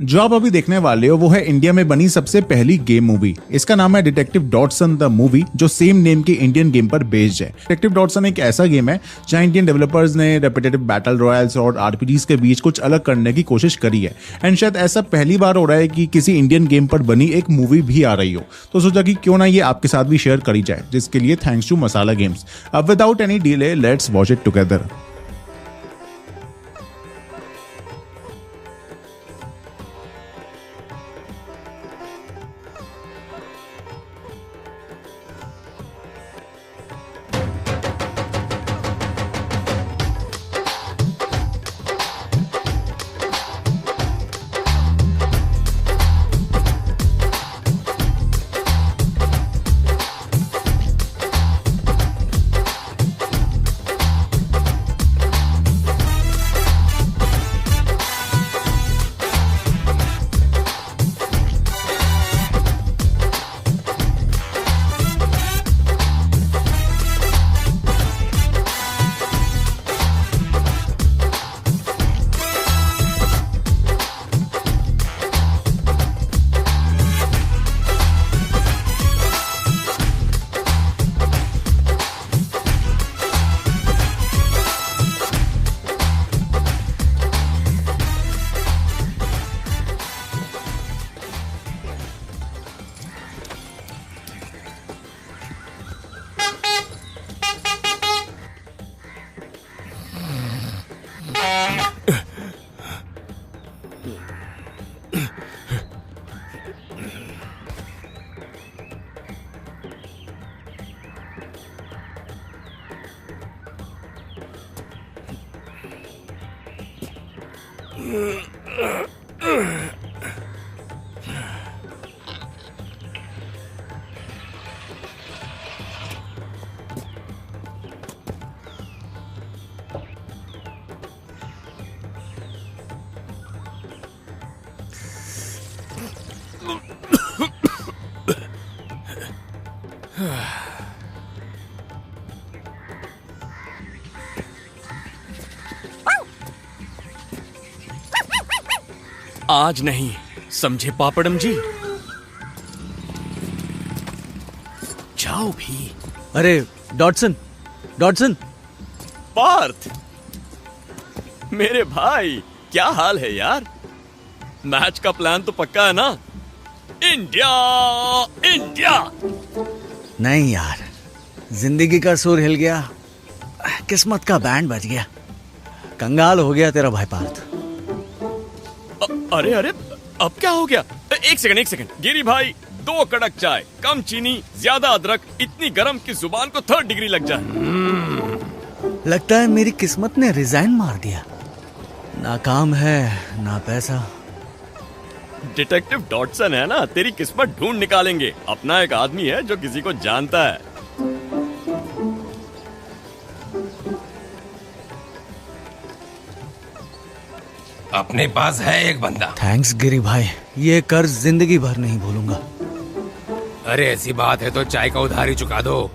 जो आप अभी देखने वाले हो वो है इंडिया में बनी सबसे पहली गेम मूवी। इसका नाम है डिटेक्टिव डॉटसन द मूवी, जो सेम नेम की इंडियन गेम पर बेस्ड है। डिटेक्टिव डॉटसन एक ऐसा गेम है जहां इंडियन डेवलपर्स ने रेपिटेटिव बैटल रॉयल्स और आरपीजीज के बीच कुछ अलग करने की कोशिश करी है। एंड शायद ऐसा पहली बार हो रहा है कि किसी इंडियन गेम पर बनी एक मूवी भी आ रही हो, तो सोचा कि क्यों ना ये आपके साथ भी शेयर करी जाए, जिसके लिए थैंक्स टू मसाला गेम्स। अब without any delay let's watch it together. आज नहीं, समझे पापड़म जी। जाओ भी। अरे डॉटसन, डॉटसन। पार्थ, मेरे भाई क्या हाल है यार? मैच का प्लान तो पक्का है ना? India India. नहीं यार, जिंदगी का सुर हिल गया, किस्मत का बैंड बज गया, कंगाल हो गया तेरा भाई पार्थ। अरे अरे, अब क्या हो गया? एक सेकंड गिरी भाई, 2 कड़क चाय, कम चीनी, ज्यादा अदरक, इतनी गरम कि जुबान को 3rd डिग्री लग जाए। लगता है मेरी किस्मत ने रिजाइन मार दिया। ना काम है ना पैसा। डिटेक्टिव डॉटसन है ना, तेरी किस्मत ढूंढ निकालेंगे। अपना एक आदमी है जो किसी को जानता है। अपने पास है एक बंदा। थैंक्स गिरी भाई, ये कर्ज जिंदगी भर नहीं भूलूंगा। अरे ऐसी बात है तो चाय का उधारी चुका दो।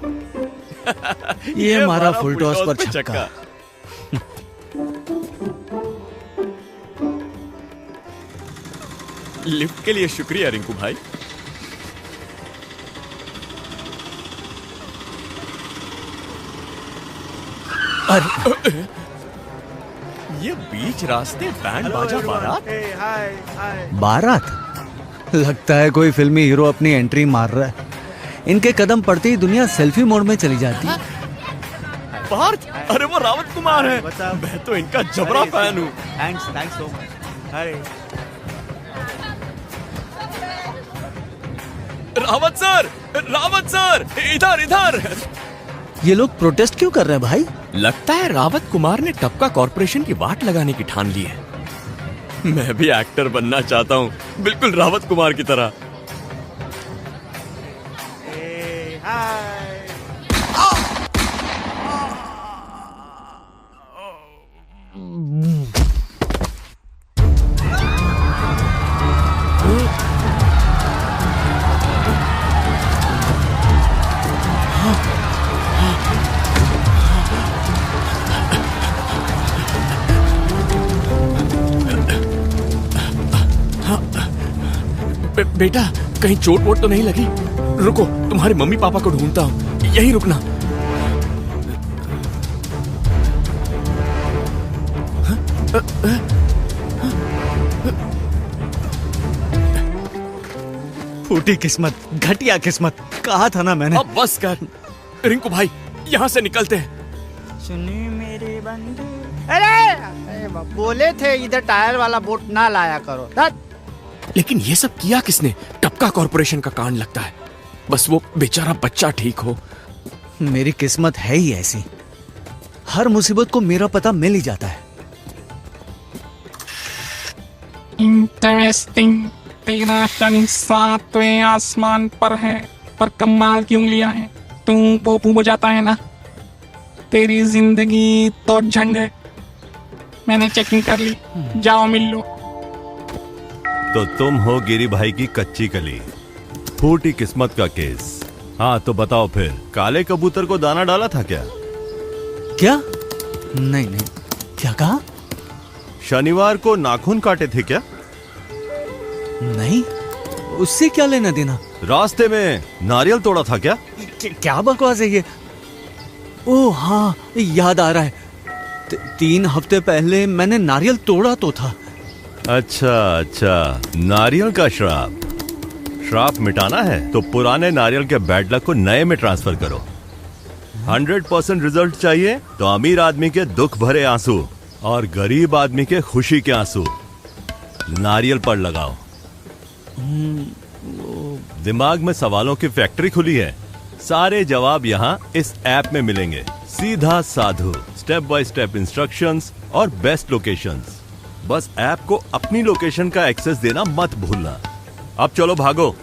ये हमारा फुल टॉस पर छक्का। लिफ्ट के लिए शुक्रिया रिंकू भाई। अरे ये बीच रास्ते बैंड बाजा बारात। बारात? लगता है कोई फिल्मी हीरो अपनी एंट्री मार रहा है। इनके कदम पड़ते ही दुनिया सेल्फी मोड में चली जाती है। पार्थ, अरे वो रावत कुमार है। मैं तो इनका जबरा फैन हूँ। Thanks so much. Hi Rawat sir, इधर। ये लोग प्रोटेस्ट क्यों कर रहे हैं भाई? लगता है रावत कुमार ने टपका कॉर्पोरेशन की वाट लगाने की ठान ली है। मैं भी एक्टर बनना चाहता हूँ, बिल्कुल रावत कुमार की तरह। बेटा कहीं चोट वोट तो नहीं लगी? रुको, तुम्हारे मम्मी पापा को ढूंढता हूँ, यही रुकना। फूटी किस्मत, घटिया किस्मत, कहा था ना मैंने। अब बस कर रिंकू भाई, यहाँ से निकलते हैं। सुनी मेरे बंदे, अरे बोले थे इधर टायर वाला बोट ना लाया करो। लेकिन ये सब किया किसने? टपका कॉर्पोरेशन का कांड लगता है। बस वो बेचारा बच्चा ठीक हो। मेरी किस्मत है ही ऐसी, हर मुसीबत को मेरा पता मिल ही जाता है। इंटरेस्टिंग। तेरा शनि 7वें आसमान पर है, पर कमाल की उंगलियां हैं। तू पोपू बजाता है ना? तेरी जिंदगी तो झंड है। मैंने चेकिंग कर ली, जाओ मिल लो। तो तुम हो गिरी भाई की कच्ची कली, फूटी किस्मत का केस। हाँ तो बताओ फिर, काले कबूतर को दाना डाला था क्या? क्या? नहीं नहीं, क्या कहा? शनिवार को नाखून काटे थे क्या? नहीं, उससे क्या लेना देना? रास्ते में नारियल तोड़ा था क्या? क्या बकवास है ये? ओह हाँ, याद आ रहा है। 3 हफ्ते पहले मैंने नारियल तोड़ा तो था। अच्छा, नारियल का श्राप मिटाना है तो पुराने नारियल के बैड लक को नए में ट्रांसफर करो। 100% रिजल्ट चाहिए तो अमीर आदमी के दुख भरे आंसू और गरीब आदमी के खुशी के आंसू नारियल पर लगाओ। दिमाग में सवालों की फैक्ट्री खुली है, सारे जवाब यहाँ इस ऐप में मिलेंगे। सीधा साधु, स्टेप बाय स्टेप इंस्ट्रक्शंस और बेस्ट लोकेशंस। बस ऐप को अपनी लोकेशन का एक्सेस देना मत भूलना। अब चलो भागो,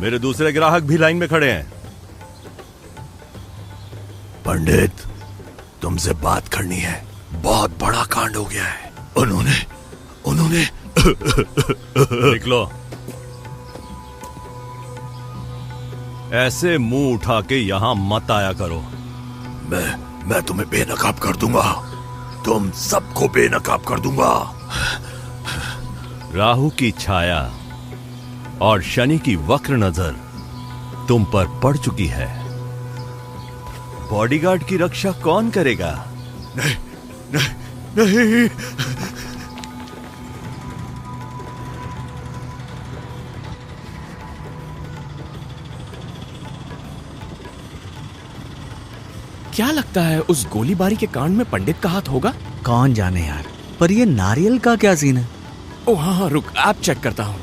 मेरे दूसरे ग्राहक भी लाइन में खड़े हैं। पंडित, तुमसे बात करनी है, बहुत बड़ा कांड हो गया है। उन्होंने निकलो। ऐसे मुंह उठा के यहां मत आया करो। मैं तुम्हें बेनकाब कर दूंगा, तुम सबको बेनकाब कर दूंगा। राहु की छाया और शनि की वक्र नजर तुम पर पड़ चुकी है। बॉडीगार्ड की रक्षा कौन करेगा? नहीं। क्या लगता है उस गोलीबारी के कांड में पंडित का हाथ होगा? कौन जाने यार, पर ये नारियल का क्या सीन है? ओ हाँ, रुक, ऐप चेक करता हूं।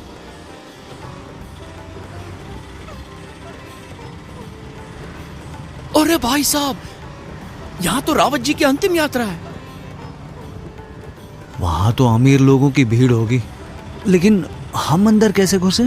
अरे भाई साहब, यहां तो रावत जी की अंतिम यात्रा है। वहां तो अमीर लोगों की भीड़ होगी, लेकिन हम अंदर कैसे घुसे?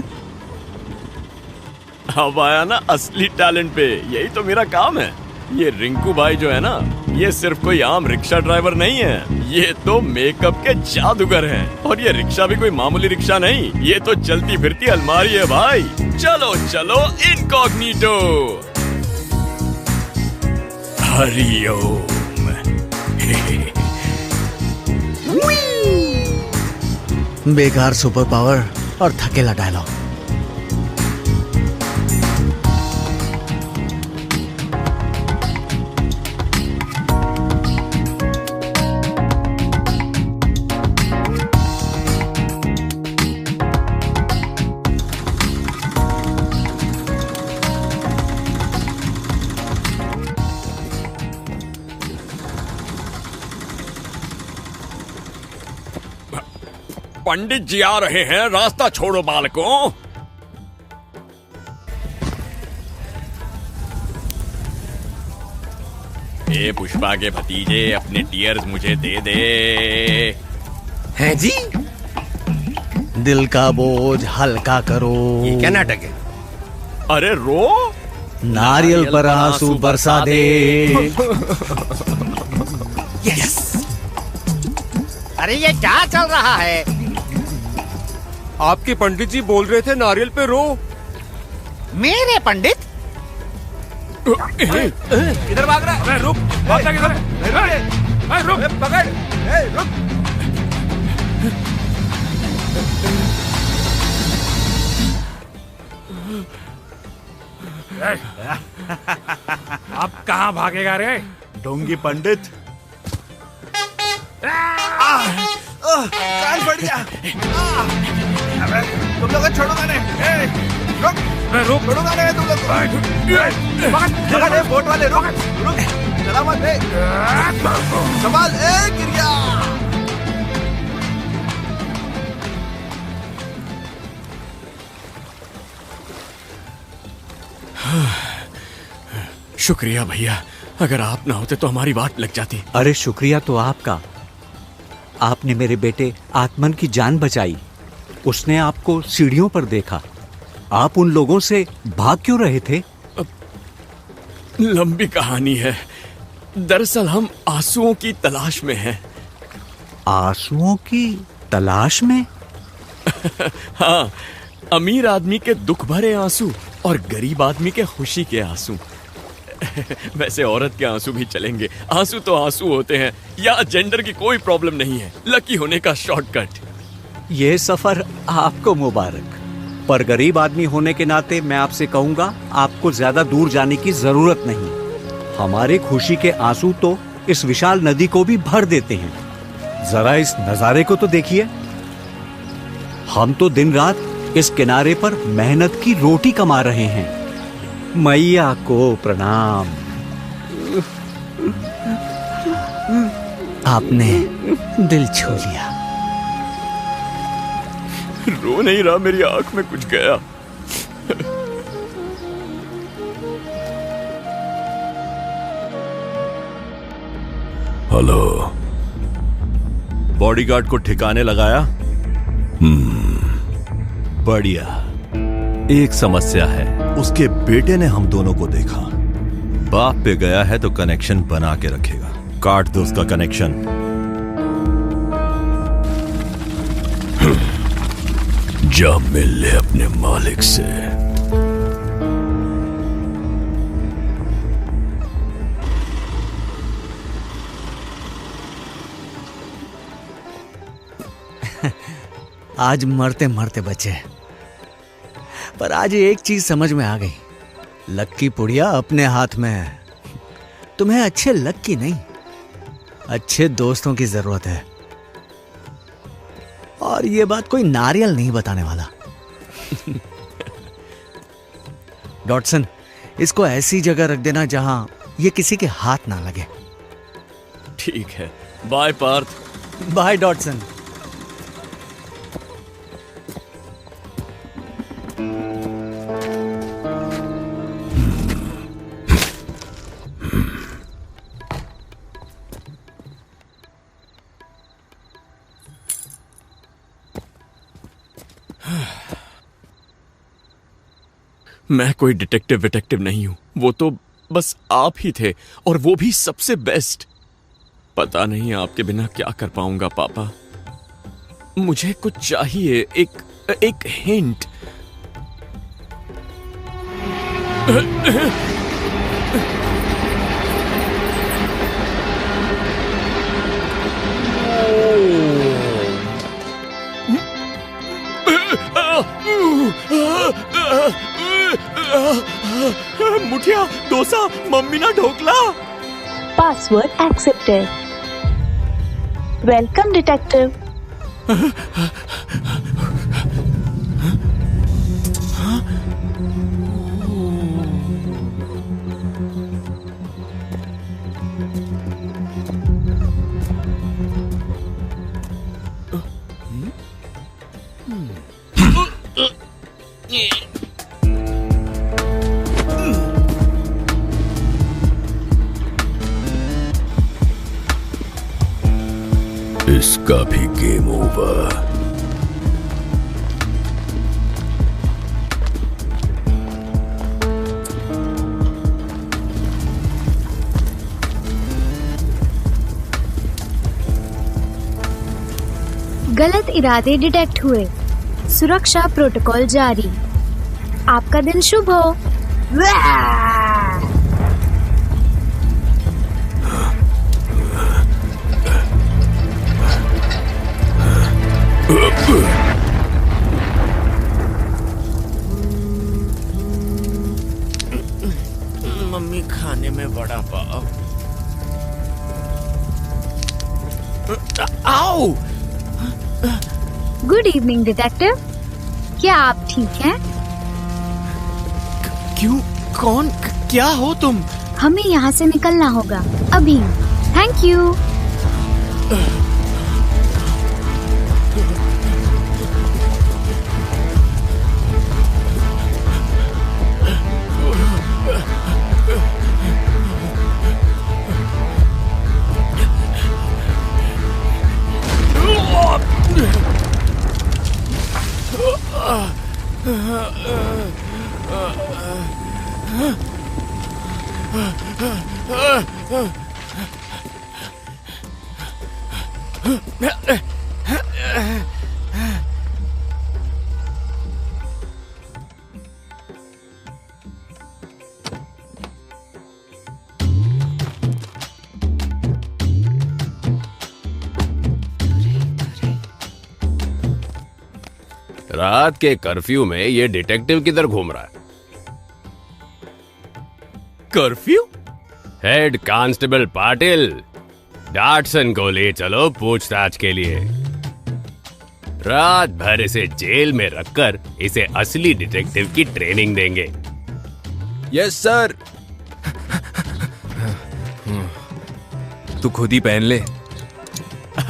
अब आया ना असली टैलेंट पे, यही तो मेरा काम है। ये रिंकू भाई जो है ना, ये सिर्फ कोई आम रिक्शा ड्राइवर नहीं है, ये तो मेकअप के जादूगर हैं। और ये रिक्शा भी कोई मामूली रिक्शा नहीं, ये तो चलती फिरती अलमारी है भाई। चलो चलो इनकॉग्निटो। हरिओम। बेकार सुपर पावर और थकेला डायलॉग। पंडित जी आ रहे हैं, रास्ता छोड़ो बालकों। ए पुष्पा के भतीजे, अपने टीयर्स मुझे दे दे। हैं जी? दिल का बोझ हल्का करो। ये क्या नाटक है? अरे रो, नारियल पर आंसू बरसा दे। यस। अरे ये क्या चल रहा है? आपके पंडित जी बोल रहे थे नारियल पे रो। मेरे पंडित? किधर भाग रहा है? रुक, भागता किधर है? रुक, पकड़, रुक। अब कहाँ भागेगा रे? डोंगी पंडित। कान फट गया। अबे तुम लोग छोड़ोगा नहीं। रुक रुक छोड़ोगा नहीं तुम लोग। पकड़ बोट वाले रुक रुक चला मत बे। संभाल गिर गया। शुक्रिया भैया, अगर आप ना होते तो हमारी बात लग जाती। अरे शुक्रिया तो आपका। आपने मेरे बेटे आत्मन की जान बचाई। उसने आपको सीढ़ियों पर देखा। आप उन लोगों से भाग क्यों रहे थे? लंबी कहानी है। दरअसल हम आंसुओं की तलाश में हैं। आंसुओं की तलाश में? हाँ, अमीर आदमी के दुख भरे आंसू और गरीब आदमी के खुशी के आंसू। वैसे औरत के आंसू भी चलेंगे, आंसू तो आंसू होते हैं। या जेंडर की कोई प्रॉब्लम नहीं है, लकी होने का शॉर्टकट। यह सफर आपको मुबारक। पर गरीब आदमी होने के नाते मैं आपसे कहूंगा, आपको ज्यादा दूर जाने की जरूरत नहीं। हमारे खुशी के आंसू तो इस विशाल नदी को भी भर देते हैं। जरा इस नजारे को तो देखिए। हम तो दिन रात इस किनारे पर मेहनत की रोटी कमा रहे हैं। मैया को प्रणाम। आपने दिल छू लिया। रो नहीं रहा, मेरी आंख में कुछ गया। हेलो। बॉडीगार्ड को ठिकाने लगाया? बढ़िया। एक समस्या है, उसके बेटे ने हम दोनों को देखा। बाप पे गया है तो कनेक्शन बना के रखेगा। काट दो उसका कनेक्शन। जा मिल ले अपने मालिक से। आज मरते मरते बचे, पर आज एक चीज समझ में आ गई। लक की पुड़िया अपने हाथ में है। तुम्हें अच्छे लक की नहीं, अच्छे दोस्तों की जरूरत है। और ये बात कोई नारियल नहीं बताने वाला। डॉटसन, इसको ऐसी जगह रख देना जहां ये किसी के हाथ ना लगे। ठीक है, बाय पार्थ। Bye Dotson. मैं कोई डिटेक्टिव नहीं हूं, वो तो बस आप ही थे, और वो भी सबसे बेस्ट। पता नहीं आपके बिना क्या कर पाऊंगा पापा। मुझे कुछ चाहिए, एक हिंट। मुठिया, डोसा, मम्मी ना dhokla. Password accepted. Welcome, detective. इसका भी गेम ओवर। गलत इरादे डिटेक्ट हुए। सुरक्षा प्रोटोकॉल जारी। आपका दिन शुभ हो। वाओ! गुड इवनिंग डिटेक्टिव, क्या आप ठीक हैं? क्यों? कौन? क्या हो तुम? हमें यहाँ से निकलना होगा अभी। Thank you. रात के कर्फ्यू में ये डिटेक्टिव किधर घूम रहा है? Curfew? Head constable Patil, Datsun को ले चलो पूछताछ के लिए। रात भर इसे जेल में रखकर इसे असली डिटेक्टिव की ट्रेनिंग देंगे। Yes sir. तू खुद ही पहन ले।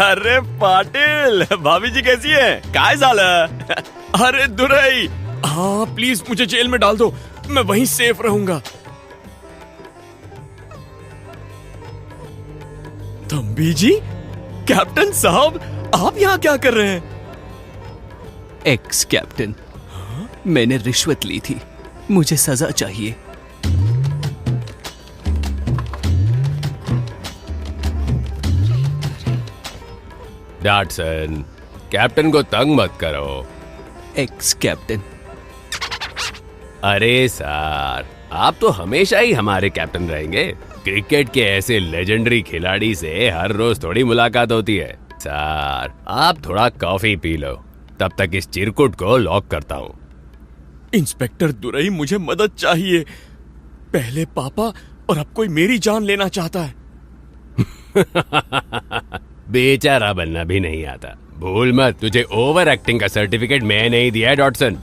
अरे पाटिल, भाभी जी कैसी है? काय झालं? अरे दुरई, हाँ प्लीज मुझे जेल में डाल दो, मैं वहीं सेफ रहूंगा। तंबी जी, कैप्टन साहब, आप यहाँ क्या कर रहे हैं? एक्स कैप्टन, मैंने रिश्वत ली थी, मुझे सजा चाहिए। डॉटसन, कैप्टन को तंग मत करो। X captain. अरे सर, आप तो हमेशा ही हमारे कैप्टन रहेंगे। क्रिकेट के ऐसे लेजेंडरी खिलाड़ी से हर रोज थोड़ी मुलाकात होती है। सर, आप थोड़ा कॉफी पी लो, तब तक इस चिरकुट को लॉक करता हूँ। इंस्पेक्टर दुरई, मुझे मदद चाहिए। पहले पापा और अब कोई मेरी जान लेना चाहता है। बेचारा बनना भी नहीं आता। भूल मत, तुझे ओवर एक्टिंग का सर्टिफिकेट मैं नहीं दिया है डॉटसन।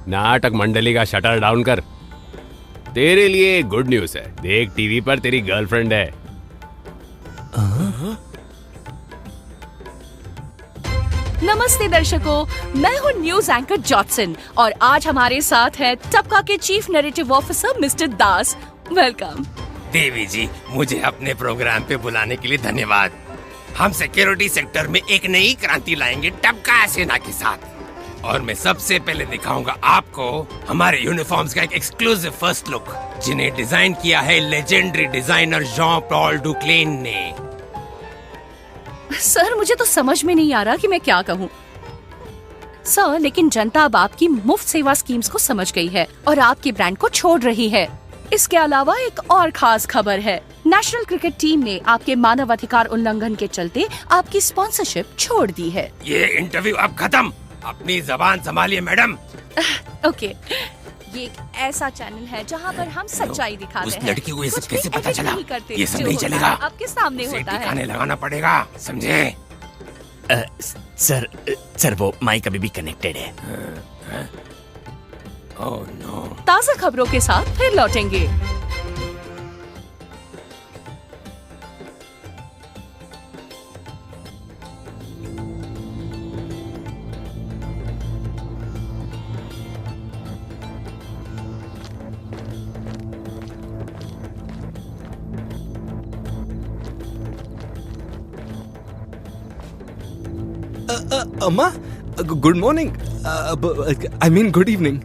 नाटक मंडली का शटर डाउन कर। तेरे लिए गुड न्यूज है, देख टीवी पर तेरी गर्लफ्रेंड है। नमस्ते दर्शकों, मैं हूँ न्यूज एंकर जॉटसन और आज हमारे साथ है टपका के चीफ नैरेटिव ऑफिसर मिस्टर दास। वेलकम। देवी जी, मुझे अपने प्रोग्राम पे बुलाने के लिए धन्यवाद। हम सिक्योरिटी सेक्टर में एक नई क्रांति लाएंगे टपका सेना के साथ, और मैं सबसे पहले दिखाऊंगा आपको हमारे यूनिफॉर्म्स का एक एक्सक्लूसिव फर्स्ट लुक, जिन्हें डिजाइन किया है लेजेंडरी डिजाइनर जॉन पॉल डुक्लेन ने। सर, मुझे तो समझ में नहीं आ रहा कि मैं क्या कहूँ। सर, लेकिन जनता अब आपकी मुफ्त सेवा स्कीम्स को समझ गई है और आपके ब्रांड को छोड़ रही है। इसके अलावा एक और खास खबर है, नेशनल क्रिकेट टीम ने आपके मानव अधिकार उल्लंघन के चलते आपकी स्पॉन्सरशिप छोड़ दी है। ये इंटरव्यू अब खत्म, अपनी जबान संभालिए मैडम। ओके, ये एक ऐसा चैनल है जहाँ पर हम सच्चाई दिखाते हैं। उस लड़की को ये सब कैसे पता edit चला? नहीं करते, ये सब जो नहीं होता चलेगा। है आपके सामने उसे होता है। ठिकाने लगाना पड़ेगा, समझे? सर वो माइक अभी भी कनेक्टेड है। Oh no. ताज़ा खबरों के साथ फिर लौटेंगे। अम्मा, good morning. I mean good evening.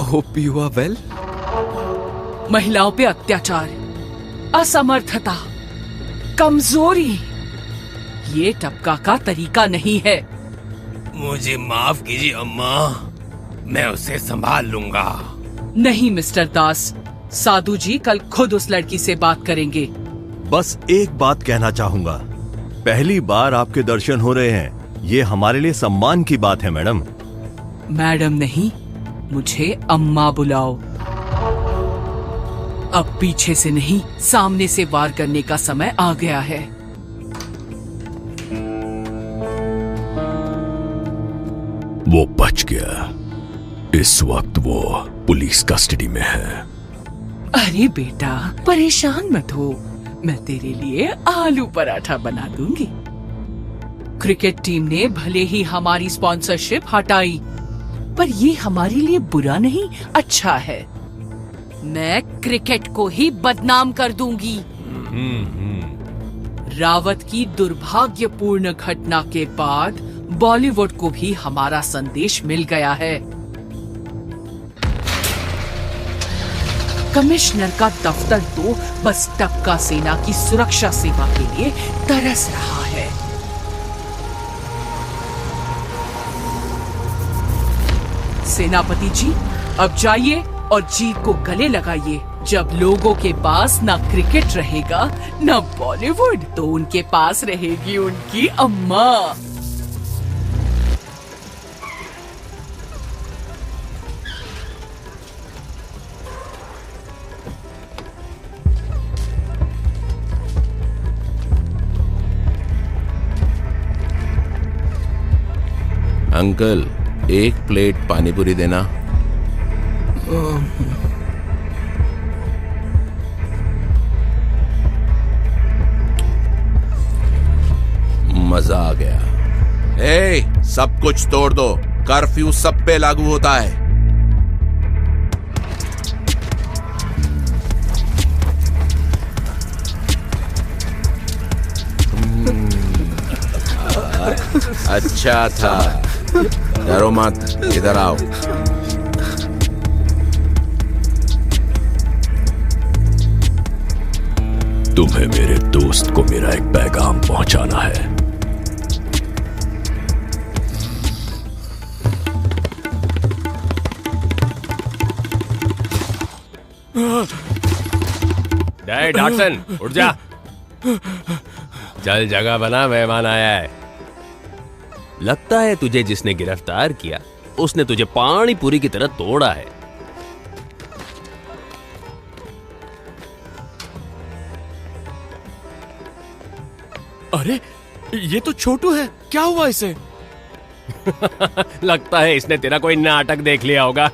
Hope you are well. महिलाओं पे अत्याचार, असमर्थता, कमजोरी, ये टपका का तरीका नहीं है। मुझे माफ कीजिए अम्मा, मैं उसे संभाल लूंगा। नहीं मिस्टर दास, साधु जी कल खुद उस लड़की से बात करेंगे। बस एक बात कहना चाहूंगा, पहली बार आपके दर्शन हो रहे हैं, ये हमारे लिए सम्मान की बात है मैडम। मैडम नहीं, मुझे अम्मा बुलाओ। अब पीछे से नहीं, सामने से वार करने का समय आ गया है। वो बच गया। इस वक्त वो पुलिस कस्टडी में है। अरे बेटा, परेशान मत हो, मैं तेरे लिए आलू पराठा बना दूंगी। क्रिकेट टीम ने भले ही हमारी स्पॉन्सरशिप हटाई, पर ये हमारे लिए बुरा नहीं, अच्छा है। मैं क्रिकेट को ही बदनाम कर दूंगी। रावत की दुर्भाग्यपूर्ण घटना के बाद बॉलीवुड को भी हमारा संदेश मिल गया है। कमिश्नर का दफ्तर तो बस टपका सेना की सुरक्षा सेवा के लिए तरस रहा है। सेनापति जी, अब जाइए और जीत को गले लगाइए। जब लोगों के पास ना क्रिकेट रहेगा ना बॉलीवुड, तो उनके पास रहेगी उनकी अम्मा। अंकल, एक प्लेट पानीपुरी देना। मजा आ गया। सब कुछ तोड़ दो, कर्फ्यू सब पे लागू होता है। अच्छा था, डरो मत, इधर आओ। तुम्हें मेरे दोस्त को मेरा एक पैगाम पहुंचाना है। डॉटसन, उठ जा। चल, जगह बना, मेहमान आया है। लगता है तुझे जिसने गिरफ्तार किया उसने तुझे पानी पूरी की तरह तोड़ा है। अरे, ये तो छोटू है। क्या हुआ इसे? लगता है इसने तेरा कोई नाटक देख लिया होगा।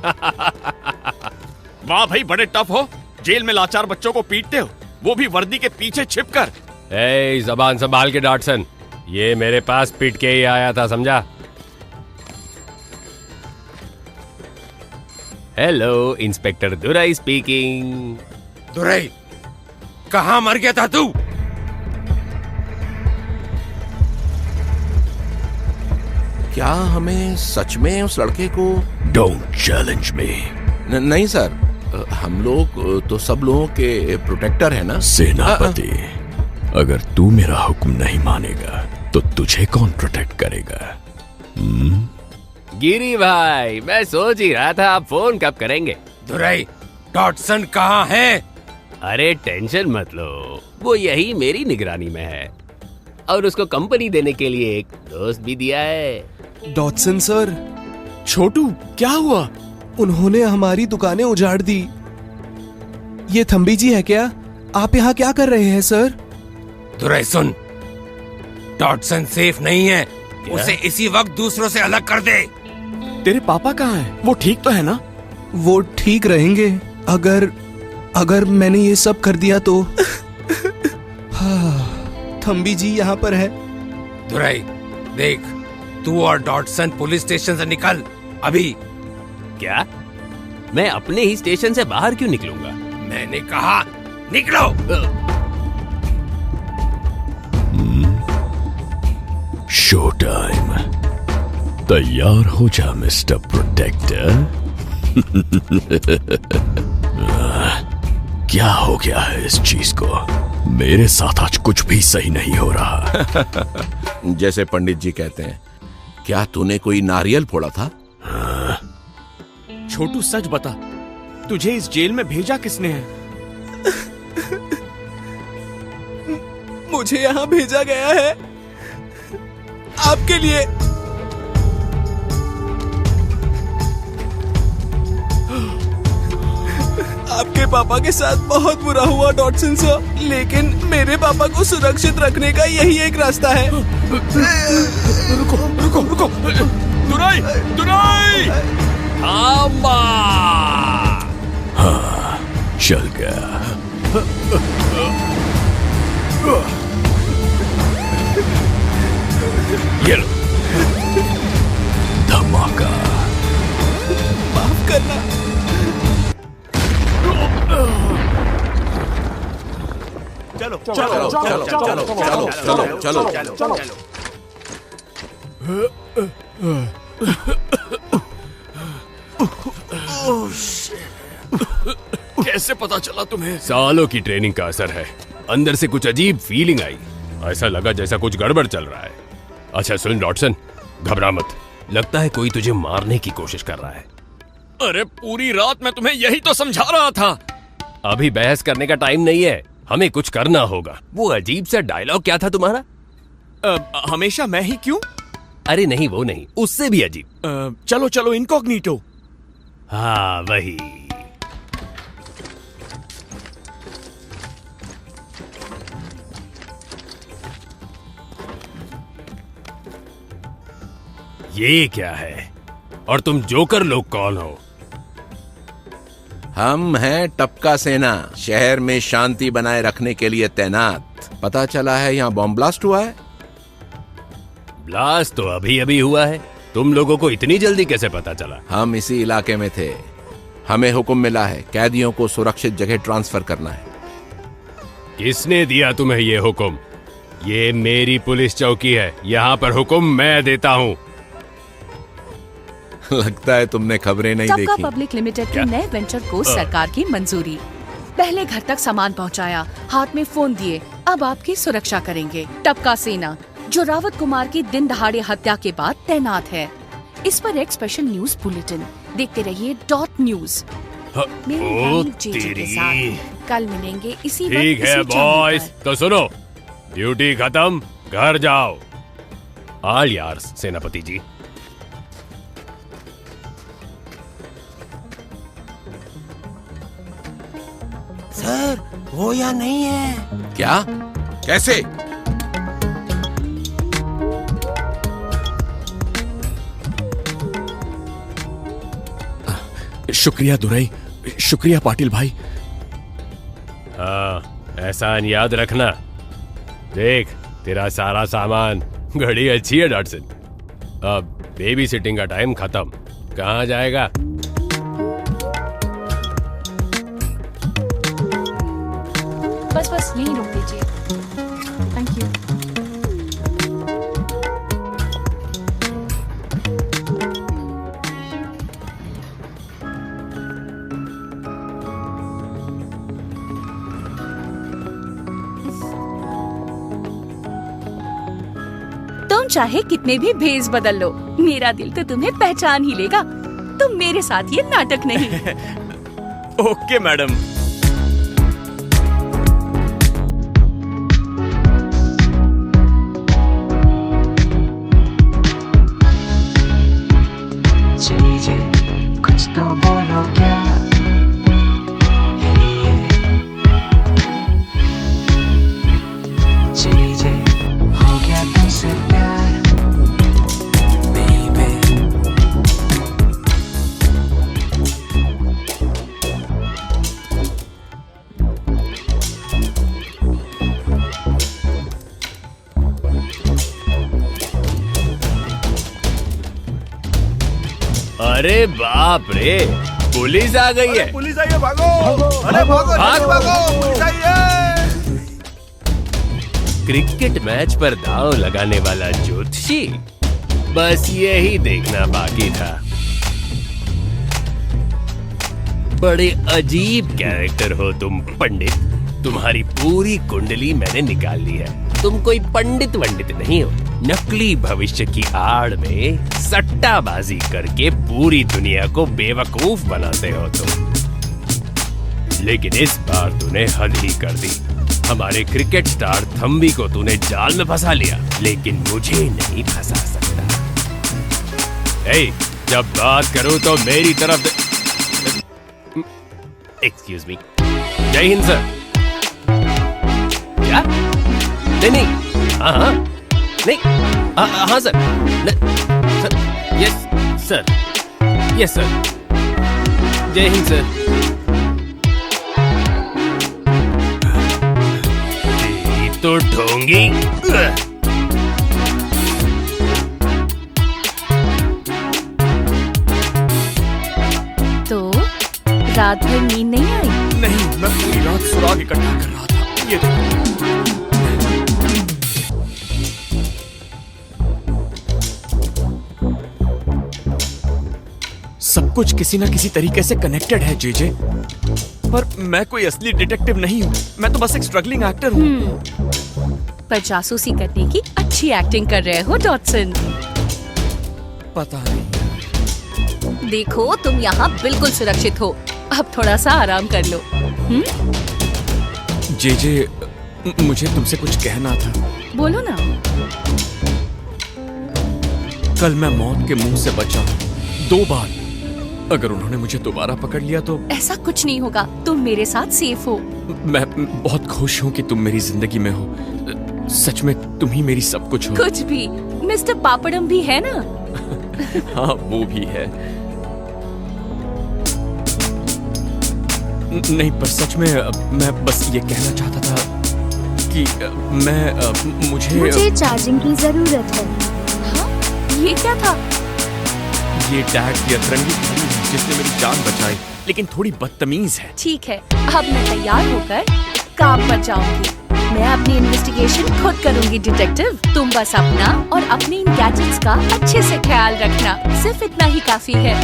वाह भाई, बड़े टफ हो। जेल में लाचार बच्चों को पीटते हो, वो भी वर्दी के पीछे छिपकर। जबान संभाल के डॉटसन, ये मेरे पास पीट के ही आया था, समझा? हेलो, इंस्पेक्टर दुराई स्पीकिंग। दुराई, कहाँ मर गया था तू? क्या हमें सच में उस लड़के को? Don't challenge me. नहीं सर, हम लोग तो सब लोगों के प्रोटेक्टर है ना। सेनापति, अगर तू मेरा हुक्म नहीं मानेगा तो तुझे कौन प्रोटेक्ट करेगा? गिरी भाई, मैं सोच ही रहा था आप फोन कब करेंगे। दुराई, डॉटसन कहाँ है? अरे टेंशन मत लो, वो यही मेरी निगरानी में है और उसको कंपनी देने के लिए एक दोस्त भी दिया है। Dotson sir. छोटू, क्या हुआ? उन्होंने हमारी दुकानें उजाड़ दी। ये थम्बी जी है क्या? आप यहाँ क्या कर रहे हैं सर? दुराई सुन, डॉटसन सेफ नहीं है। उसे इसी वक्त दूसरों से अलग कर दे। तेरे पापा कहाँ हैं? वो ठीक तो है ना? वो ठीक रहेंगे अगर मैंने ये सब कर दिया तो। थम्बी जी यहाँ पर है। दुराई देख, तू और डॉटसन पुलिस स्टेशन से निकल अभी। क्या? मैं अपने ही स्टेशन से बाहर क्यों निकलूंगा? मैंने कहा निकलो। Show time. तैयार हो जा मिस्टर प्रोटेक्टर। क्या हो गया है इस चीज को? मेरे साथ आज कुछ भी सही नहीं हो रहा। जैसे पंडित जी कहते हैं, क्या तूने कोई नारियल फोड़ा था? छोटू सच बता, तुझे इस जेल में भेजा किसने है? मुझे यहाँ भेजा गया है आपके लिए। आपके पापा के साथ बहुत बुरा हुआ डॉटसन सर, लेकिन मेरे पापा को सुरक्षित रखने का यही एक रास्ता है। रुको रुको रुको, दुराई दुराई थांबा। हाँ, चल गया। ये लो धमाका। माफ करना। चलो चलो चलो चलो चलो चलो चलो चलो। कैसे पता चला तुम्हें? सालों की ट्रेनिंग का असर है। अंदर से कुछ अजीब फीलिंग आई, ऐसा लगा जैसा कुछ गड़बड़ चल रहा है। अच्छा सुन डॉटसन, घबरा मत, लगता है कोई तुझे मारने की कोशिश कर रहा है। अरे पूरी रात मैं तुम्हें यही तो समझा रहा था। अभी बहस करने का टाइम नहीं है, हमें कुछ करना होगा। वो अजीब सा डायलॉग क्या था तुम्हारा? हमेशा मैं ही क्यों? अरे नहीं वो नहीं, उससे भी अजीब। चलो चलो इनकॉग्निटो। हाँ वही। ये क्या है? और तुम जोकर लोग कौन हो? हम हैं टपका सेना, शहर में शांति बनाए रखने के लिए तैनात। पता चला है यहाँ बॉम्ब ब्लास्ट हुआ है। ब्लास्ट तो अभी अभी हुआ है, तुम लोगों को इतनी जल्दी कैसे पता चला? हम इसी इलाके में थे, हमें हुक्म मिला है कैदियों को सुरक्षित जगह ट्रांसफर करना है। किसने दिया तुम्हें ये हुक्म? ये मेरी पुलिस चौकी है, यहाँ पर हुक्म मैं देता हूँ। लगता है तुमने खबरें नहीं टपका देखी। पब्लिक लिमिटेड के नए वेंचर को सरकार की मंजूरी। पहले घर तक सामान पहुंचाया, हाथ में फोन दिए, अब आपकी सुरक्षा करेंगे। टपका सेना जो रावत कुमार की दिन दहाड़े हत्या के बाद तैनात है। इस पर एक स्पेशल न्यूज बुलेटिन देखते रहिए .न्यूज। मेरे रानी जीजी के साथ कल मिलेंगे इसी वक्त ठीक है इसी चैनल बॉयज, पर। तो सुनो, ड्यूटी खत्म, घर जाओ। आल यार सेनापति जी। सर वो या नहीं है? क्या? कैसे? शुक्रिया दुराई, शुक्रिया पाटिल भाई। हाँ, एहसान याद रखना। देख तेरा सारा सामान। घड़ी अच्छी है डॉटसन। अब बेबी सिटिंग का टाइम खत्म, कहाँ जाएगा? बस बस यहीं रोक दीजिए। Thank you. तुम चाहे कितने भी भेष बदल लो, मेरा दिल तो तुम्हें पहचान ही लेगा। तुम मेरे साथ ये नाटक नहीं। Okay madam. कुछ तो बोलो क्या? चीजे हो गया तुमसे प्यार बेबी। अरे बाप रे, पुलिस आ गई है। पुलिस आई है, भागो। अरे भागो भागो, पुलिस आई है। क्रिकेट मैच पर दांव लगाने वाला ज्योतिषी, बस यही देखना बाकी था। बड़े अजीब कैरेक्टर हो तुम पंडित। तुम्हारी पूरी कुंडली मैंने निकाल ली है। तुम कोई पंडित वंडित नहीं हो, नकली भविष्य की आड़ में सट्टाबाजी करके पूरी दुनिया को बेवकूफ बनाते हो तुम। लेकिन इस बार तूने हद ही कर दी। हमारे क्रिकेट स्टार थम्बी को तूने जाल में फंसा लिया, लेकिन मुझे नहीं फंसा सकता। ए, जब बात करूं तो मेरी तरफ। Excuse me. जय हिंद सर। क्या? नहीं, हाँ हाँ, नहीं, हाँ sir, sir, yes sir. Yes sir. जय हिंद सर। तो ढोंगी। तो रात भर नींद नहीं आई? नहीं, मैं पूरी रात सुराग इकट्ठा कर रहा था। ये देखो। सब कुछ किसी ना किसी तरीके से कनेक्टेड है जेजे, पर मैं कोई असली डिटेक्टिव नहीं हूँ। मैं तो बस एक स्ट्रगलिंग एक्टर हूँ। पर जासूसी करने की अच्छी एक्टिंग कर रहे हो डॉटसन। पता नहीं। देखो तुम यहाँ बिल्कुल सुरक्षित हो, अब थोड़ा सा आराम कर लो। जेजे, मुझे तुमसे कुछ कहना था। बोलो ना। कल मैं मौत के मुंह से बचा 2 बार। अगर उन्होंने मुझे दोबारा पकड़ लिया तो? ऐसा कुछ नहीं होगा, तुम मेरे साथ सेफ हो। मैं बहुत खुश हूँ कि तुम मेरी जिंदगी में हो। सच में तुम ही मेरी सब कुछ हो। कुछ भी, मिस्टर पापड़म भी है ना। हाँ, वो भी है। नहीं, पर सच में मैं बस ये कहना चाहता था कि मुझे चार्जिंग की जरूरत है। हाँ? ये क्या था? ये डैड की अतरंगी घड़ी है जिसने मेरी जान बचाई, लेकिन थोड़ी बदतमीज है। ठीक है, अब मैं तैयार होकर काम पर जाऊंगी। मैं अपनी इन्वेस्टिगेशन खुद करूंगी डिटेक्टिव। तुम बस अपना और अपने इन गैजेट्स का अच्छे से ख्याल रखना। सिर्फ इतना ही काफी है।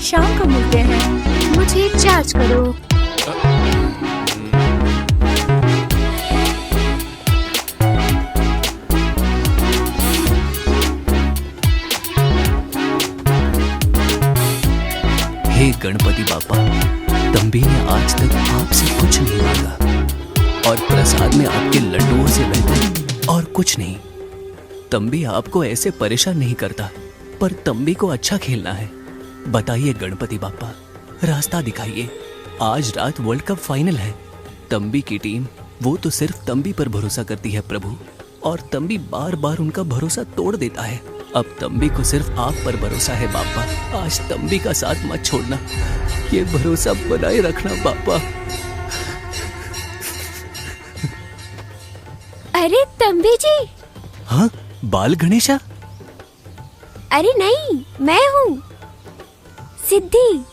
शाम को मिलते हैं। मुझे चार्ज करो। हे गणपति बापा, तंबी ने आज तक आपसे कुछ नहीं मांगा और प्रसाद में आपके लड्डुओं से बेहतर और कुछ नहीं। तंबी आपको ऐसे परेशान नहीं करता, पर तंबी को अच्छा खेलना है। बताइए गणपति बापा, रास्ता दिखाइए। आज रात वर्ल्ड कप फाइनल है। तंबी की टीम, वो तो सिर्फ तंबी पर भरोसा करती है प्रभु, और तंबी बार बार उनका भरोसा तोड़ देता है। अब तंबी को सिर्फ आप पर भरोसा है बापा। आज तंबी का साथ मत छोड़ना, ये भरोसा बनाए रखना बापा। अरे तंबी जी। हाँ, बाल गणेशा? अरे नहीं, मैं हूँ सिद्धि।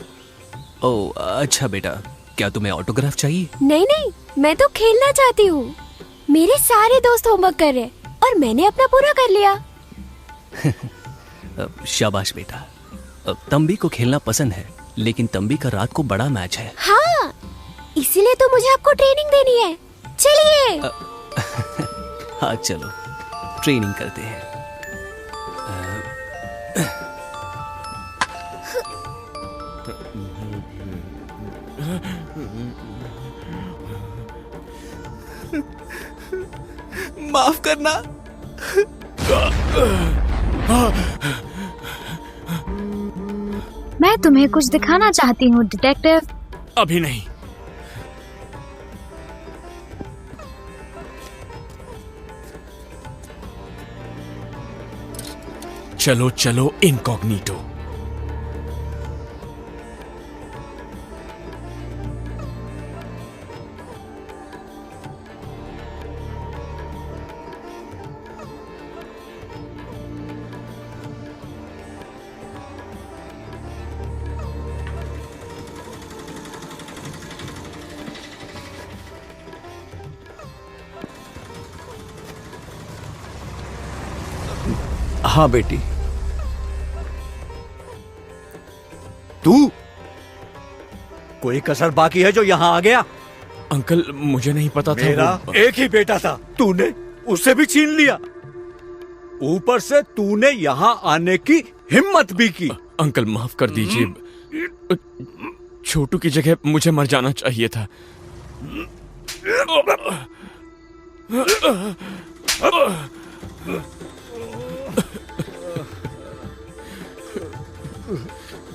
ओह अच्छा बेटा, क्या तुम्हें ऑटोग्राफ चाहिए? नहीं नहीं, मैं तो खेलना चाहती हूँ। मेरे सारे दोस्त होमवर्क कर रहे और मैंने अपना पूरा कर लिया। शाबाश बेटा। तंबी को खेलना पसंद है, लेकिन तंबी का रात को बड़ा मैच है। हाँ, इसीलिए तो मुझे आपको ट्रेनिंग देनी है। चलिए। हाँ चलो, ट्रेनिंग करते हैं। माफ करना। मैं तुम्हें कुछ दिखाना चाहती हूँ डिटेक्टिव। अभी नहीं। चलो चलो इनकॉग्निटो। हाँ बेटी। तू कोई कसर बाकी है जो यहाँ आ गया? अंकल, मुझे नहीं पता था। मेरा एक ही बेटा था, तूने उसे भी छीन लिया। ऊपर से तूने यहाँ आने की हिम्मत भी की। अंकल माफ कर दीजिए, छोटू की जगह मुझे मर जाना चाहिए था।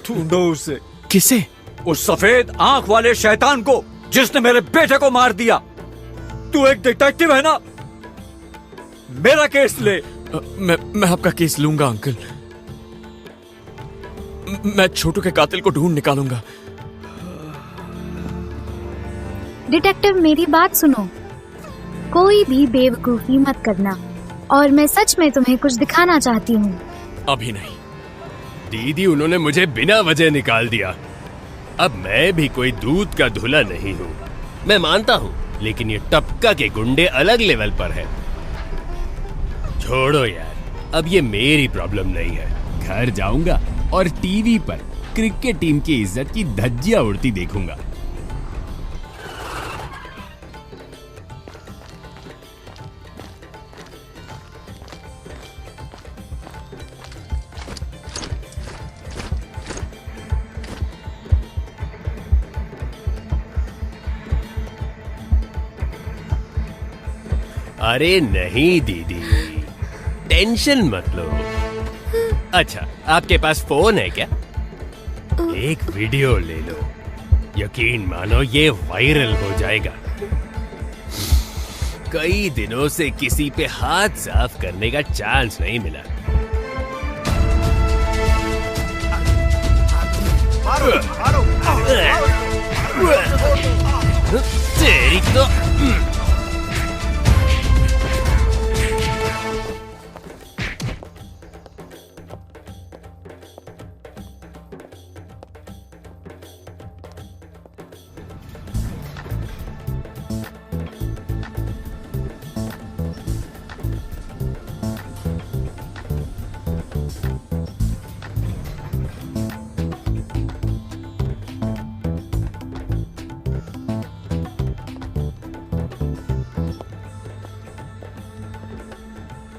ढूंढो उसे। किसे? उस सफेद आंख वाले शैतान को जिसने मेरे बेटे को मार दिया। तू एक डिटेक्टिव है ना, मेरा केस ले। मैं आपका केस लूंगा अंकल। मैं छोटू के कातिल को ढूंढ निकालूंगा। डिटेक्टिव मेरी बात सुनो, कोई भी बेवकूफी मत करना, और मैं सच में तुम्हें कुछ दिखाना चाहती हूँ। अभी नहीं। दीदी, उन्होंने मुझे बिना वजह निकाल दिया। अब मैं भी कोई दूध का धुला नहीं हूँ। मैं मानता हूँ, लेकिन ये टपका के गुंडे अलग लेवल पर है। छोड़ो यार, अब ये मेरी प्रॉब्लम नहीं है। घर जाऊंगा और टीवी पर क्रिकेट टीम की इज्जत की धज्जियां उड़ती देखूंगा। अरे नहीं दीदी, टेंशन मत लो। अच्छा, आपके पास फोन है क्या? एक वीडियो ले लो, यकीन मानो ये वायरल हो जाएगा। कई दिनों से किसी पे हाथ साफ करने का चांस नहीं मिला। तेरी तो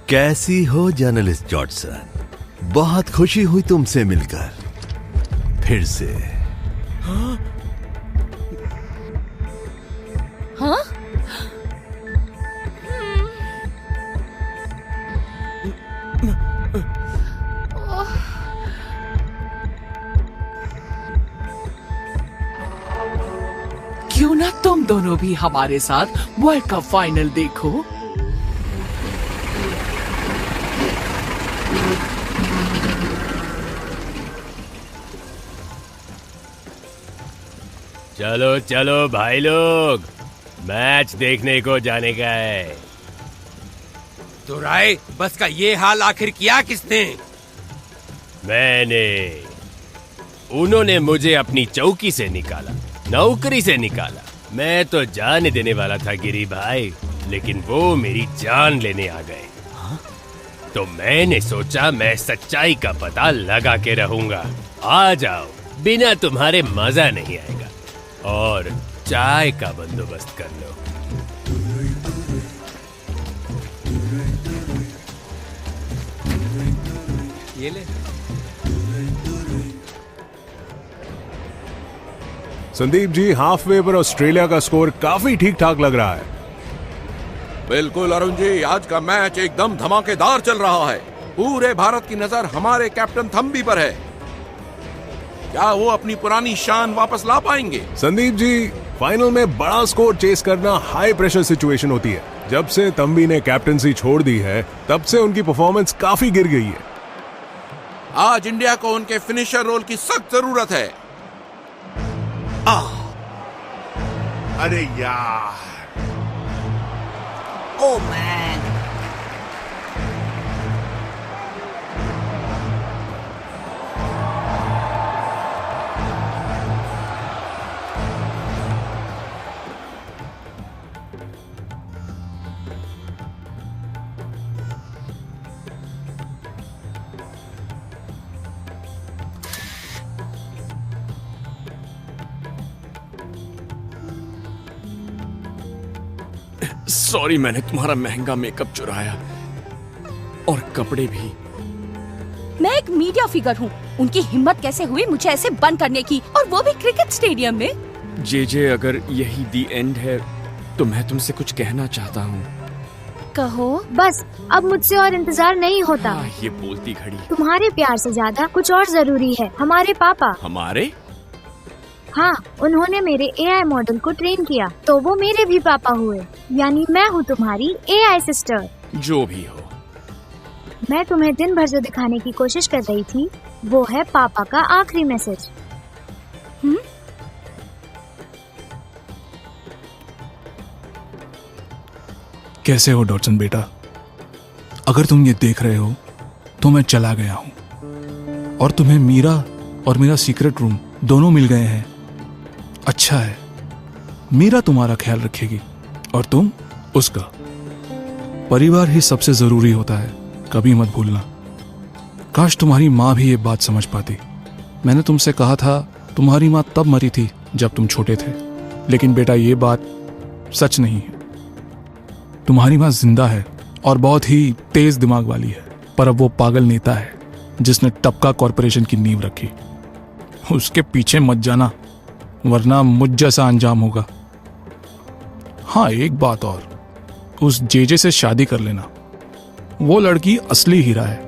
कैसी हो जर्नलिस्ट जॉर्डसन? बहुत खुशी हुई तुमसे मिलकर फिर से। हाँ? क्यों ना तुम दोनों भी हमारे साथ वर्ल्ड कप फाइनल देखो। चलो चलो भाई लोग, मैच देखने को जाने का है। तो राय, बस का ये हाल आखिर किया किसने? मैंने। उन्होंने मुझे अपनी चौकी से निकाला, नौकरी से निकाला। मैं तो जाने देने वाला था गिरी भाई, लेकिन वो मेरी जान लेने आ गए। तो मैंने सोचा मैं सच्चाई का पता लगा के रहूंगा। आ जाओ, बिना तुम्हारे मजा नहीं आएगा। और चाय का बंदोबस्त कर लो। ये ले। संदीप जी, हाफ वे पर ऑस्ट्रेलिया का स्कोर काफी ठीक ठाक लग रहा है। बिल्कुल अरुण जी, आज का मैच एकदम धमाकेदार चल रहा है। पूरे भारत की नजर हमारे कैप्टन थम्बी पर है। क्या वो अपनी पुरानी शान वापस ला पाएंगे? संदीप जी, फाइनल में बड़ा स्कोर चेस करना हाई प्रेशर सिचुएशन होती है। जब से तंबी ने कैप्टनसी छोड़ दी है, तब से उनकी परफॉर्मेंस काफी गिर गई है। आज इंडिया को उनके फिनिशर रोल की सख्त जरूरत है। अरे यार, ओह मैन, सॉरी, मैंने तुम्हारा महंगा मेकअप चुराया और कपड़े भी। मैं एक मीडिया फिगर हूँ, उनकी हिम्मत कैसे हुई मुझे ऐसे बंद करने की, और वो भी क्रिकेट स्टेडियम में। जे, अगर यही दी एंड है तो मैं तुमसे कुछ कहना चाहता हूँ। कहो। बस अब मुझसे और इंतजार नहीं होता। ये बोलती घड़ी। तुम्हारे प्यार से ज्यादा कुछ और जरूरी है। हमारे पापा। हमारे? हाँ, उन्होंने मेरे एआई मॉडल को ट्रेन किया, तो वो मेरे भी पापा हुए। यानी मैं हूँ तुम्हारी एआई सिस्टर। जो भी हो। मैं तुम्हें दिन भर जो दिखाने की कोशिश कर रही थी, वो है पापा का आखिरी मैसेज। कैसे हो डॉटसन बेटा? अगर तुम ये देख रहे हो तो मैं चला गया हूं और तुम्हें मीरा और मेरा सीक्रेट रूम दोनों मिल गए हैं। अच्छा है, मीरा तुम्हारा ख्याल रखेगी और तुम उसका। परिवार ही सबसे जरूरी होता है, कभी मत भूलना। काश तुम्हारी माँ भी ये बात समझ पाती। मैंने तुमसे कहा था तुम्हारी माँ तब मरी थी जब तुम छोटे थे, लेकिन बेटा ये बात सच नहीं है। तुम्हारी माँ जिंदा है और बहुत ही तेज दिमाग वाली है, पर अब वो पागल नेता है जिसने टपका कॉरपोरेशन की नींव रखी। उसके पीछे मत जाना, वरना मुझ जैसा अंजाम होगा। हाँ, एक बात और, उस जेजे से शादी कर लेना। वो लड़की असली हीरा है।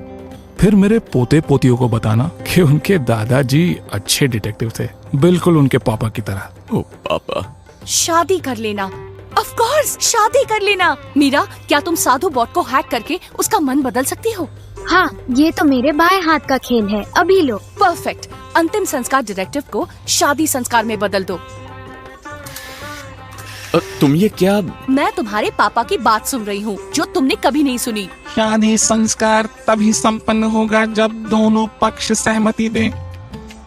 फिर मेरे पोते पोतियों को बताना कि उनके दादाजी अच्छे डिटेक्टिव थे, बिल्कुल उनके पापा की तरह। ओ पापा। शादी कर लेना, ऑफ कोर्स शादी कर लेना। मीरा, क्या तुम साधु बॉट को हैक करके उसका मन बदल सकती हो? हाँ, ये तो मेरे बाएं हाथ का खेल है। अभी लो। परफेक्ट। अंतिम संस्कार डिटेक्टिव को शादी संस्कार में बदल दो। तुम ये क्या? मैं तुम्हारे पापा की बात सुन रही हूँ जो तुमने कभी नहीं सुनी। शादी संस्कार तभी संपन्न होगा जब दोनों पक्ष सहमति दें।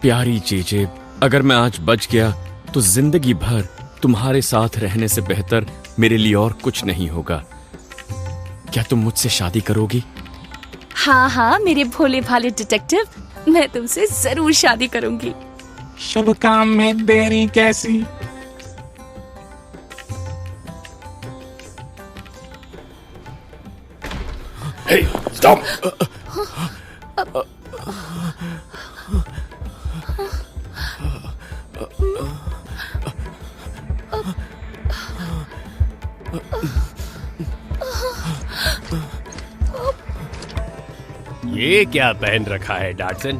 प्यारी चीजे, अगर मैं आज बच गया तो जिंदगी भर तुम्हारे साथ रहने से बेहतर मेरे लिए और कुछ नहीं होगा। क्या तुम मुझसे शादी करोगी? हाँ हाँ मेरे भोले भाले डिटेक्टिव, मैं तुमसे जरूर शादी करूंगी। शुभ काम में देरी कैसी? Hey, stop! ये क्या पहन रखा है डॉटसन?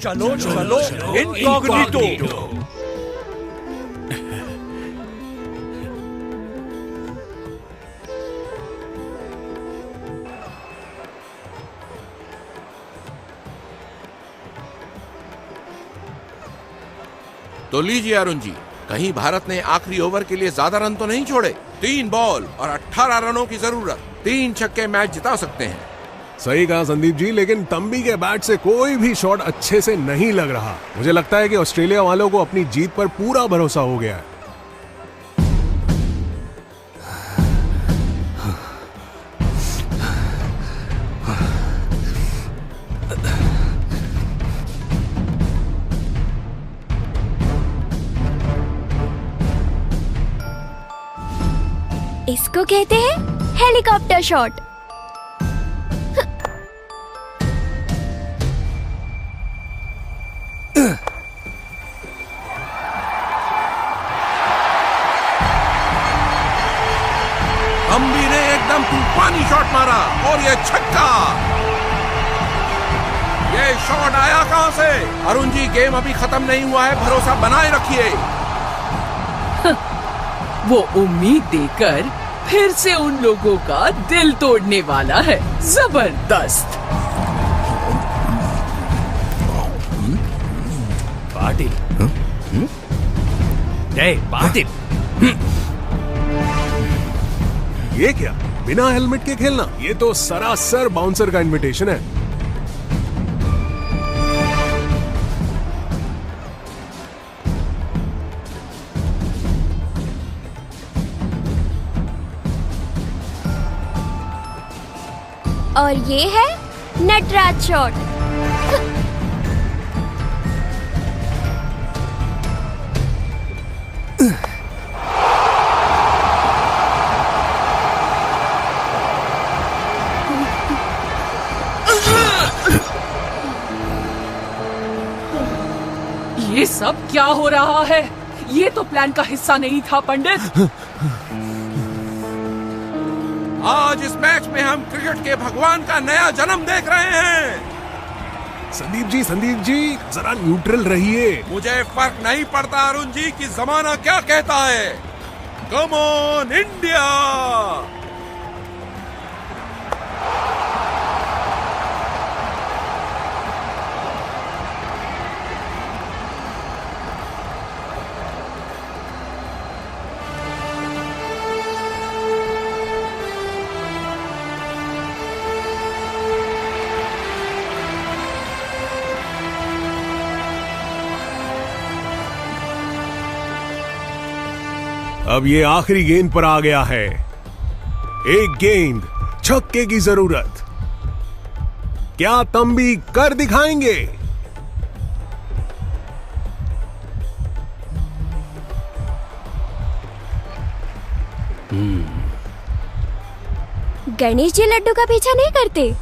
चलो चलो, इनकॉग्निटो। तो लीजिए अरुण जी, कहीं भारत ने आखिरी ओवर के लिए ज्यादा रन तो नहीं छोड़े। 3 बॉल और 18 रनों की जरूरत, 3 छक्के मैच जिता सकते हैं। सही कहा संदीप जी, लेकिन तंबी के बैट से कोई भी शॉट अच्छे से नहीं लग रहा। मुझे लगता है कि ऑस्ट्रेलिया वालों को अपनी जीत पर पूरा भरोसा हो गया है। इसको कहते हैं हेलीकॉप्टर शॉट। तंबी ने एकदम तूफानी शॉट मारा और ये छक्का। ये शॉट आया कहां से? अरुण जी, गेम अभी खत्म नहीं हुआ है, भरोसा बनाए रखिए। वो उम्मीद देकर फिर से उन लोगों का दिल तोड़ने वाला है। जबरदस्त। पाटिल, पाटिल, ये क्या, बिना हेलमेट के खेलना? ये तो सरासर बाउंसर का इनविटेशन है। और ये है नटराज शॉट। ये सब क्या हो रहा है? ये तो प्लान का हिस्सा नहीं था पंडित। आज इस मैच में हम क्रिकेट के भगवान का नया जन्म देख रहे हैं। संदीप जी, जरा न्यूट्रल रहिए। मुझे फर्क नहीं पड़ता अरुण जी कि जमाना क्या कहता है। Come on India! अब ये आखिरी गेंद पर आ गया है। एक गेंद, छक्के की जरूरत। क्या तंबी कर दिखाएंगे? गणेश जी लड्डू का पीछा नहीं करते,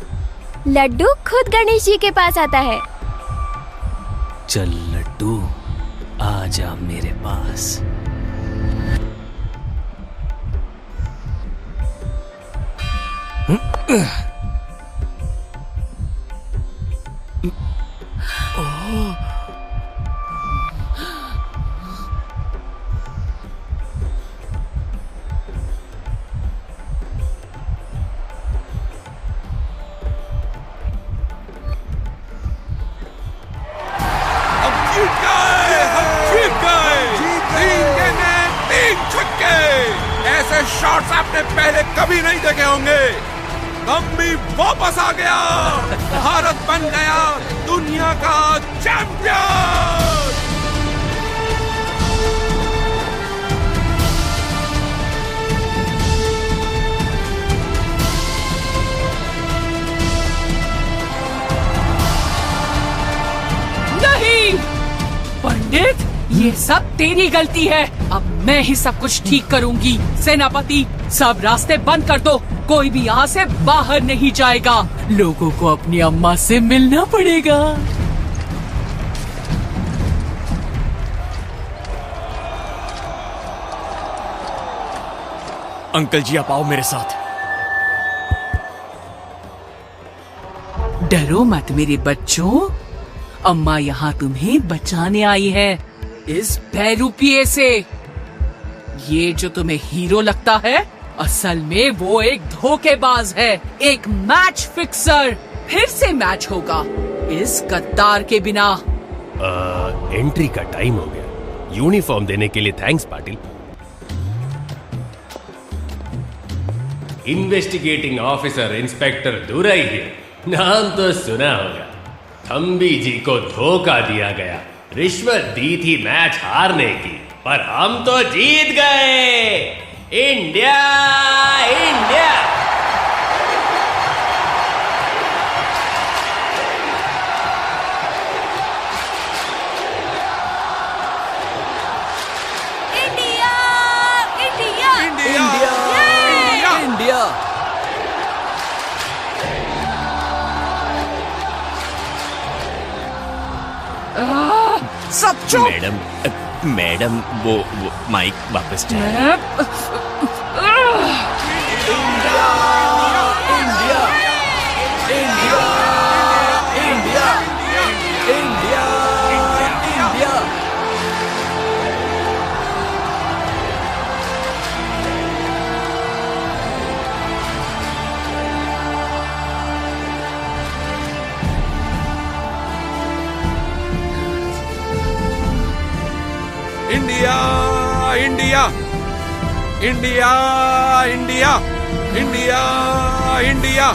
लड्डू खुद गणेश जी के पास आता है। चल लड्डू, आ जा मेरे पास। ऐसे शॉट्स आपने पहले कभी नहीं देखे होंगे। तंबी वापस आ गया, भारत बन गया दुनिया का चैंपियन। नहीं पंडित, ये सब तेरी गलती है। अब मैं ही सब कुछ ठीक करूंगी। सेनापति, सब रास्ते बंद कर दो, कोई भी यहाँ से बाहर नहीं जाएगा। लोगों को अपनी अम्मा से मिलना पड़ेगा। अंकल जी, आप आओ मेरे साथ। डरो मत मेरे बच्चों, अम्मा यहाँ तुम्हें बचाने आई है इस बेरुपिये से। ये जो तुम्हें हीरो लगता है, असल में वो एक धोखेबाज है, एक मैच फिक्सर। फिर से मैच होगा इस गद्दार के बिना। एंट्री का टाइम हो गया। यूनिफॉर्म देने के लिए thanks Patil. Investigating officer inspector Durai है, नाम तो सुना होगा। थम्बी जी को धोखा दिया गया, रिश्वत दी थी मैच हारने की, पर हम तो जीत गए। India India. India India India India. सब चुप। मैडम वो माइक वापस जाए। India India India India India India.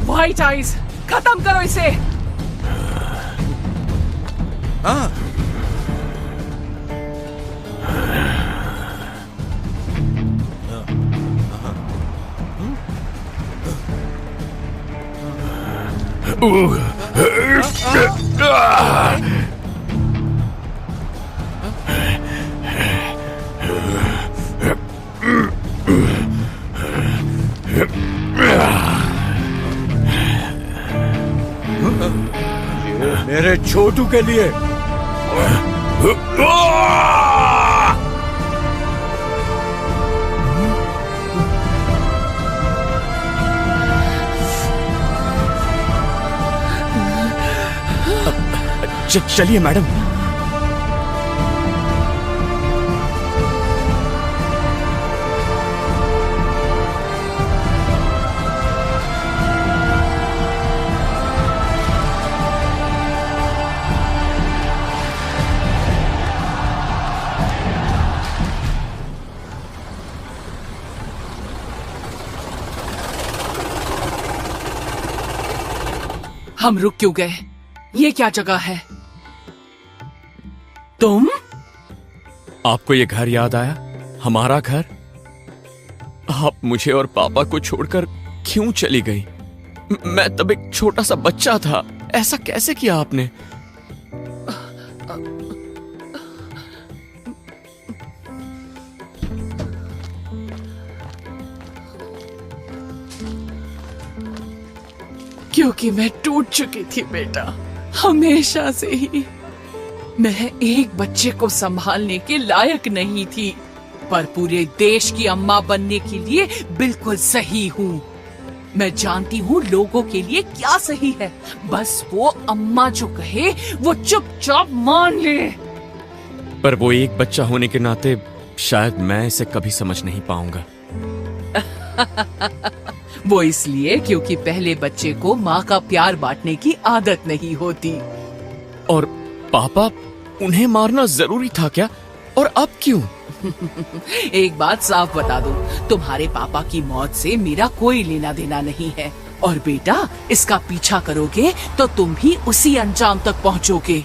White eyes, खत्म करो इसे। हाँ, मेरे छोटू के लिए। चलिए मैडम। हम रुक क्यों गए? ये क्या जगह है? तुम? आपको ये घर याद आया? हमारा घर? आप मुझे और पापा को छोड़कर क्यों चली गई? मैं तब एक छोटा सा बच्चा था। ऐसा कैसे किया आपने? क्योंकि मैं टूट चुकी थी बेटा, हमेशा से ही। मैं एक बच्चे को संभालने के लायक नहीं थी, पर पूरे देश की अम्मा बनने के लिए बिल्कुल सही हूँ। मैं जानती हूँ लोगों के लिए क्या सही है, बस वो अम्मा जो कहे वो चुपचाप मान ले। पर वो एक बच्चा होने के नाते शायद मैं इसे कभी समझ नहीं पाऊंगा। वो इसलिए क्योंकि पहले बच्चे को माँ का प्यार बांटने की आदत नहीं होती। और पापा, उन्हें मारना जरूरी था क्या? और अब क्यों? एक बात साफ बता दूं, तुम्हारे पापा की मौत से मेरा कोई लेना देना नहीं है। और बेटा, इसका पीछा करोगे तो तुम भी उसी अंजाम तक पहुँचोगे।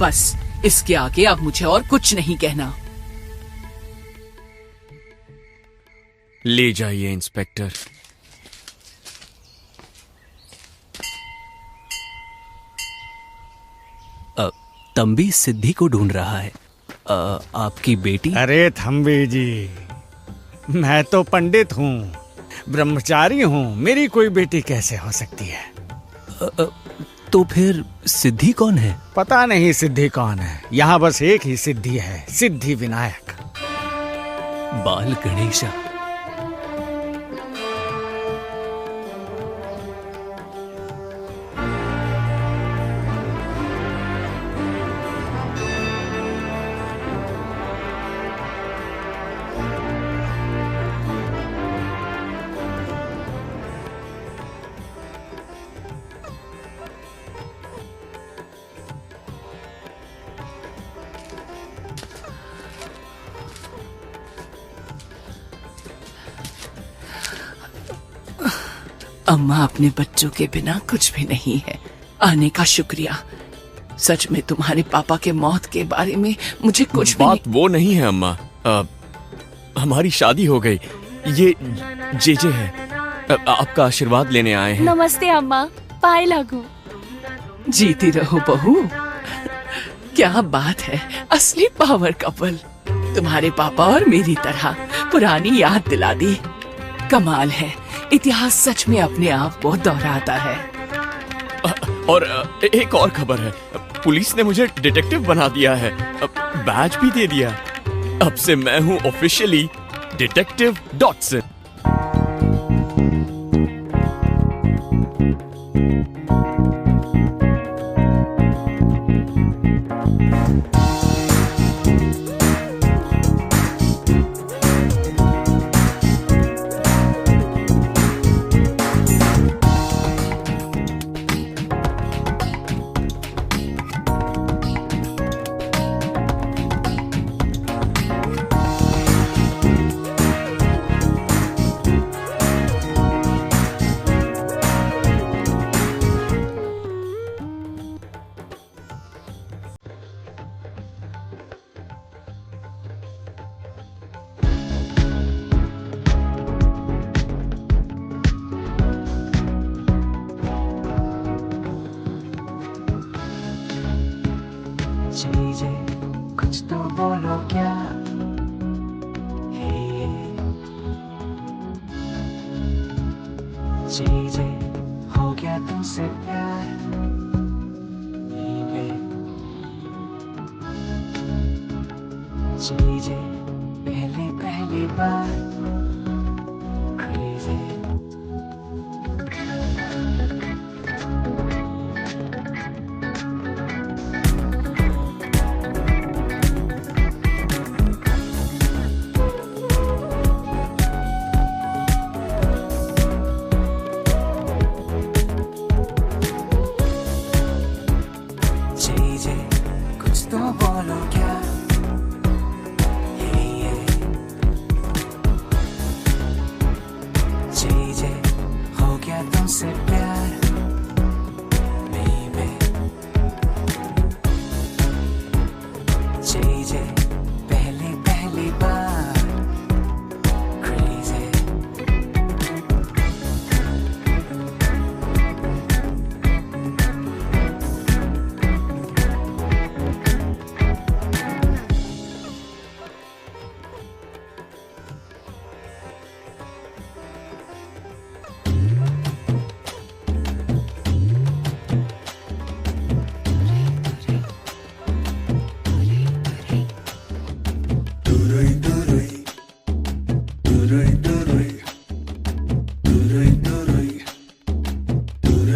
बस इसके आगे अब मुझे और कुछ नहीं कहना। ले जाइए इंस्पेक्टर। तंबी सिद्धि को ढूंढ रहा है। आपकी बेटी? अरे थम्बी जी, मैं तो पंडित हूँ, ब्रह्मचारी हूँ, मेरी कोई बेटी कैसे हो सकती है? तो फिर सिद्धि कौन है? पता नहीं सिद्धि कौन है, यहाँ बस एक ही सिद्धि है, सिद्धि विनायक। बाल गणेशा। अम्मा अपने बच्चों के बिना कुछ भी नहीं है। आने का शुक्रिया। सच में तुम्हारे पापा के मौत के बारे में मुझे कुछ भी बात वो नहीं है अम्मा। हमारी शादी हो गई। ये जेजे है। आपका आशीर्वाद लेने आए हैं। नमस्ते अम्मा, पाए लागू। जीती रहो बहू। क्या बात है, असली पावर कपल। तुम्हारे पापा और मेरी तरह पुरानी याद दिला दी। कमाल है, इतिहास सच में अपने आप को दोहराता है। और एक और खबर है, पुलिस ने मुझे डिटेक्टिव बना दिया है, बैज भी दे दिया। अब से मैं हूँ ऑफिशियली डिटेक्टिव डॉटसन। चीजें कुछ तो बोलो क्या है ये? चीजें हो गया तुमसे प्यार ये? चीजें पहली पहली बार crazy। कुछ तो बोलो क्या है ये?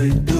do